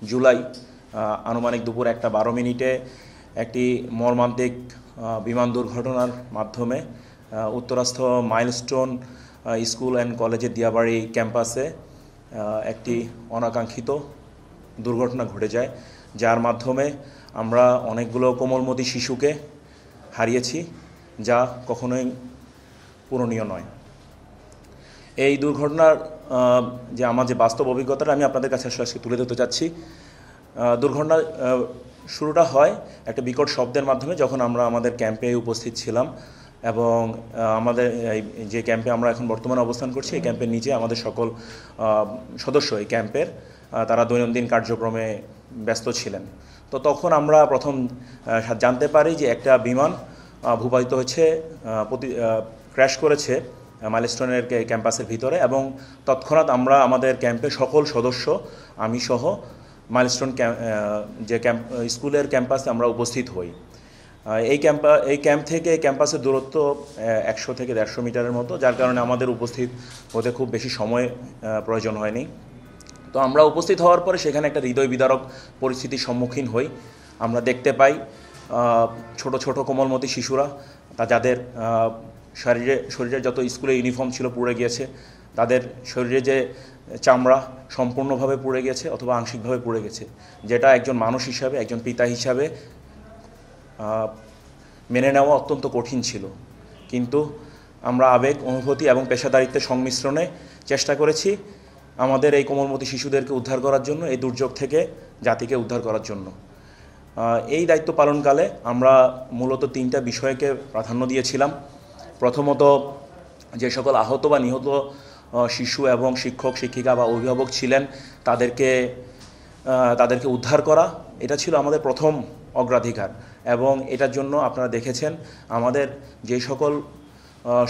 জুলাই আনুমানিক দুপুর 1:12 একটি মর্মান্তিক বিমান দুর্ঘটনার মাধ্যমে উত্তরাস্থ মাইলস্টোন স্কুল অ্যান্ড কলেজের দিয়াবাড়ি ক্যাম্পাসে একটি অনাকাঙ্ক্ষিত দুর্ঘটনা ঘটে যায়, যার মাধ্যমে আমরা অনেকগুলো কোমলমতি শিশুকে হারিয়েছি, যা কখনোই পূরণীয় নয়। এই দুর্ঘটনার যে আমার যে বাস্তব অভিজ্ঞতাটা আমি আপনাদের কাছে আসলে তুলে ধরতে চাচ্ছি। দুর্ঘটনার শুরুটা হয় একটা বিকট শব্দের মাধ্যমে, যখন আমরা আমাদের ক্যাম্পে উপস্থিত ছিলাম এবং আমাদের যে ক্যাম্পে আমরা এখন বর্তমানে অবস্থান করছি, এই ক্যাম্পের নিচে আমাদের সকল সদস্য এই ক্যাম্পের তারা দৈনন্দিন কার্যক্রমে ব্যস্ত ছিলেন। তো তখন আমরা প্রথম জানতে পারি যে একটা বিমান ভূপাতিত হচ্ছে, ক্র্যাশ করেছে মাইলস্টোনের ক্যাম্পাসের ভিতরে, এবং তৎক্ষণাৎ আমরা আমাদের ক্যাম্পের সকল সদস্য, আমি সহ মাইলস্টোন যে স্কুলের ক্যাম্পাসে আমরা উপস্থিত হই। এই ক্যাম্প থেকে ক্যাম্পাসের দূরত্ব 100 থেকে 150 মিটারের মতো, যার কারণে আমাদের উপস্থিত হতে খুব বেশি সময় প্রয়োজন হয়নি। তো আমরা উপস্থিত হওয়ার পরে সেখানে একটা হৃদয় বিদারক পরিস্থিতির সম্মুখীন হই। আমরা দেখতে পাই ছোট ছোট কোমলমতি শিশুরা, যাদের শরীরে যত স্কুলে ইউনিফর্ম ছিল পুড়ে গিয়েছে, তাদের শরীরে যে চামড়া সম্পূর্ণভাবে পুড়ে গেছে অথবা আংশিকভাবে পুড়ে গেছে, যেটা একজন মানুষ হিসাবে, একজন পিতা হিসাবে মেনে নেওয়া অত্যন্ত কঠিন ছিল। কিন্তু আমরা আবেগ, অনুভূতি এবং পেশাদারিত্বের সংমিশ্রণে চেষ্টা করেছি আমাদের এই কোমলমতি শিশুদেরকে উদ্ধার করার জন্য, এই দুর্যোগ থেকে জাতিকে উদ্ধার করার জন্য। এই দায়িত্ব পালনকালে আমরা মূলত 3টা বিষয়কে প্রাধান্য দিয়েছিলাম। প্রথমত, যে সকল আহত বা নিহত শিশু এবং শিক্ষক, শিক্ষিকা বা অভিভাবক ছিলেন, তাদেরকে উদ্ধার করা, এটা ছিল আমাদের প্রথম অগ্রাধিকার। এবং এটার জন্য আপনারা দেখেছেন আমাদের যে সকল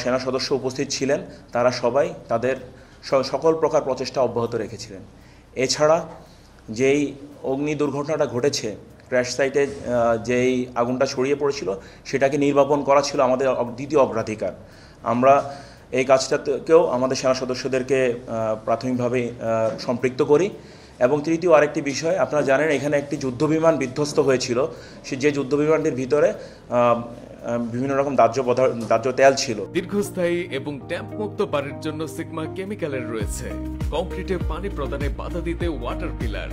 সেনা সদস্য উপস্থিত ছিলেন, তারা সবাই তাদের সকল প্রকার প্রচেষ্টা অব্যাহত রেখেছিলেন। এছাড়া যেই অগ্নি দুর্ঘটনাটা ঘটেছে, ক্র্যাশ সাইটে যেই আগুনটা ছড়িয়ে পড়েছিল, সেটাকে নির্বাপন করা ছিল আমাদের দ্বিতীয় অগ্রাধিকার। আমরা এই কাজটাতেও আমাদের সেনা সদস্যদেরকে প্রাথমিকভাবে সম্পৃক্ত করি। এবং তৃতীয় আরেকটি বিষয়, আপনারা জানেন এখানে একটি যুদ্ধবিমান বিধ্বস্ত হয়েছিল। যে যুদ্ধবিমানটির ভিতরে বিভিন্ন রকম দাহ্য তেল ছিল। দীর্ঘস্থায়ী এবং ট্যাম্প মুক্ত বাড়ির জন্য সিগমা কেমিক্যালের রয়েছে কংক্রিটে পানি প্রদানে বাধা দিতে ওয়াটার পিলার,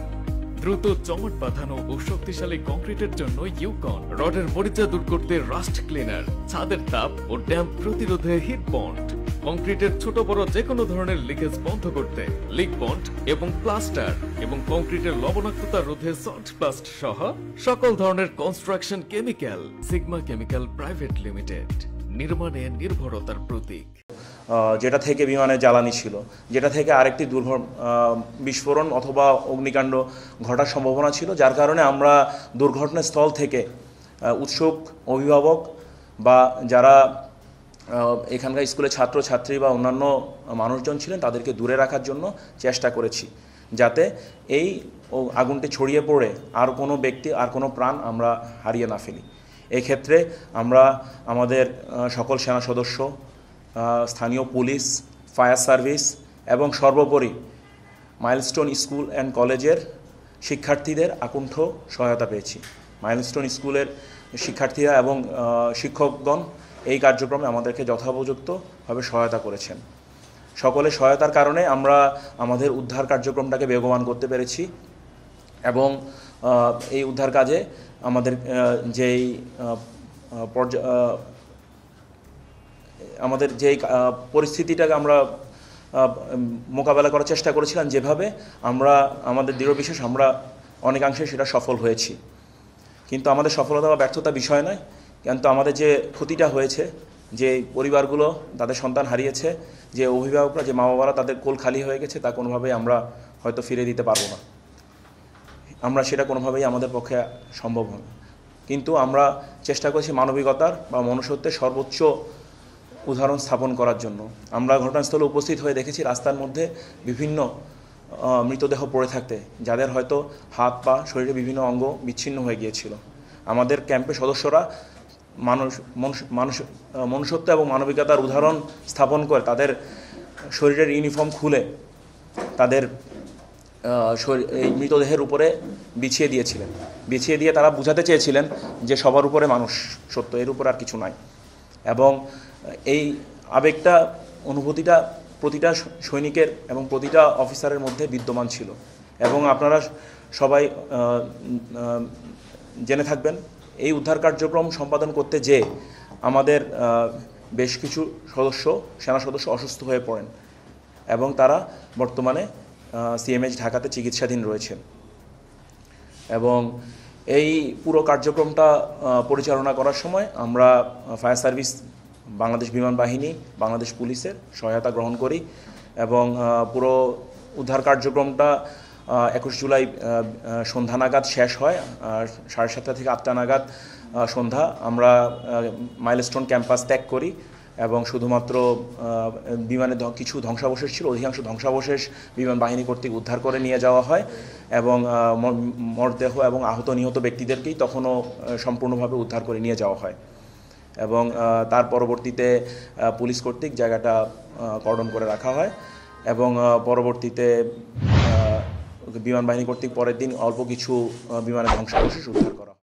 দ্রুত চমট বাঁধানো ও শক্তিশালী কংক্রিটের জন্য ইউকন, রডের মরিচা দূর করতে রাস্ট ক্লিনার, ছাদের তাপ ও ড্যাম্প প্রতিরোধে হিট বন্ড, কংক্রিটের ছোট বড় যে কোনো ধরনের লিকেজ বন্ধ করতে লিক বন্ড এবং প্লাস্টার, এবং কংক্রিটের লবণাক্ততা রোধে সল্ট প্লাস্ট সহ সকল ধরনের construction chemical. Sigma chemical private limited, নির্মাণে নির্ভরতার প্রতীক। যেটা থেকে বিমানের জ্বালানি ছিল, যেটা থেকে আরেকটি বিস্ফোরণ অথবা অগ্নিকাণ্ড ঘটার সম্ভাবনা ছিল, যার কারণে আমরা দুর্ঘটনাস্থল থেকে উৎসুক অভিভাবক বা যারা এখানকার স্কুলের ছাত্রছাত্রী বা অন্যান্য মানুষজন ছিলেন, তাদেরকে দূরে রাখার জন্য চেষ্টা করেছি, যাতে এই আগুনটি ছড়িয়ে পড়ে আর কোনো ব্যক্তি, আর কোনো প্রাণ আমরা হারিয়ে না ফেলি। এক্ষেত্রে আমরা আমাদের সকল সেনা সদস্য, স্থানীয় পুলিশ, ফায়ার সার্ভিস এবং সর্বোপরি মাইলস্টোন স্কুল অ্যান্ড কলেজের শিক্ষার্থীদের আকুণ্ঠ সহায়তা পেয়েছি। মাইলস্টোন স্কুলের শিক্ষার্থীরা এবং শিক্ষকগণ এই কার্যক্রমে আমাদেরকে যথোপযুক্তভাবে সহায়তা করেছেন। সকলের সহায়তার কারণে আমরা আমাদের উদ্ধার কার্যক্রমটাকে বেগবান করতে পেরেছি এবং এই উদ্ধার কাজে আমাদের যেই পরিস্থিতিটাকে আমরা মোকাবেলা করার চেষ্টা করেছিলাম, যেভাবে আমাদের দৃঢ় বিশ্বাস আমরা অনেকাংশে সেটা সফল হয়েছি। কিন্তু আমাদের সফলতা বা ব্যর্থতা বিষয় নয়, কিন্তু আমাদের যে ক্ষতিটা হয়েছে, যে পরিবারগুলো তাদের সন্তান হারিয়েছে, যে অভিভাবকরা, যে মা বাবারা তাদের কোল খালি হয়ে গেছে, তা কোনোভাবেই আমরা হয়তো ফিরে দিতে পারবো না। আমরা সেটা কোনোভাবেই আমাদের পক্ষে সম্ভব নয়। কিন্তু আমরা চেষ্টা করছি মানবিকতার বা মনুষ্যত্বের সর্বোচ্চ উদাহরণ স্থাপন করার জন্য। আমরা ঘটনাস্থলে উপস্থিত হয়ে দেখেছি রাস্তার মধ্যে বিভিন্ন মৃতদেহ পড়ে থাকতে, যাদের হয়তো হাত পা, শরীরে বিভিন্ন অঙ্গ বিচ্ছিন্ন হয়ে গিয়েছিল। আমাদের ক্যাম্পের সদস্যরা মনুষ্যত্ব এবং মানবিকতার উদাহরণ স্থাপন করে তাদের শরীরের ইউনিফর্ম খুলে তাদের এই মৃতদেহের উপরে বিছিয়ে দিয়েছিলেন। বিছিয়ে দিয়ে তারা বোঝাতে চেয়েছিলেন যে সবার উপরে মানুষ সত্য, এর উপর আর কিছু নাই। এবং এই আবেগটা, অনুভূতিটা প্রতিটা সৈনিকের এবং প্রতিটা অফিসারের মধ্যে বিদ্যমান ছিল। এবং আপনারা সবাই জেনে থাকবেন, এই উদ্ধার কার্যক্রম সম্পাদন করতে যে আমাদের বেশ কিছু সেনা সদস্য অসুস্থ হয়ে পড়েন এবং তারা বর্তমানে সিএমএইচ ঢাকাতে চিকিৎসাধীন রয়েছেন। এবং এই পুরো কার্যক্রমটা পরিচালনা করার সময় আমরা ফায়ার সার্ভিস, বাংলাদেশ বিমান বাহিনী, বাংলাদেশ পুলিশের সহায়তা গ্রহণ করি এবং পুরো উদ্ধার কার্যক্রমটা 21 জুলাই সন্ধ্যা নাগাদ শেষ হয়। 7:30 থেকে 8টা নাগাদ সন্ধ্যা আমরা মাইলস্টোন ক্যাম্পাস ত্যাগ করি এবং শুধুমাত্র বিমানে কিছু ধ্বংসাবশেষ ছিল, অধিকাংশ ধ্বংসাবশেষ বিমান বাহিনী কর্তৃক উদ্ধার করে নিয়ে যাওয়া হয় এবং মরদেহ এবং আহত নিহত ব্যক্তিদেরকেই তখনও সম্পূর্ণভাবে উদ্ধার করে নিয়ে যাওয়া হয়। এবং তার পরবর্তীতে পুলিশ কর্তৃক জায়গাটা কর্ডন করে রাখা হয় এবং পরবর্তীতে বিমান বাহিনী কর্তৃক পরের দিন অল্প কিছু বিমানের ধ্বংসাবশেষ উদ্ধার করা হয়।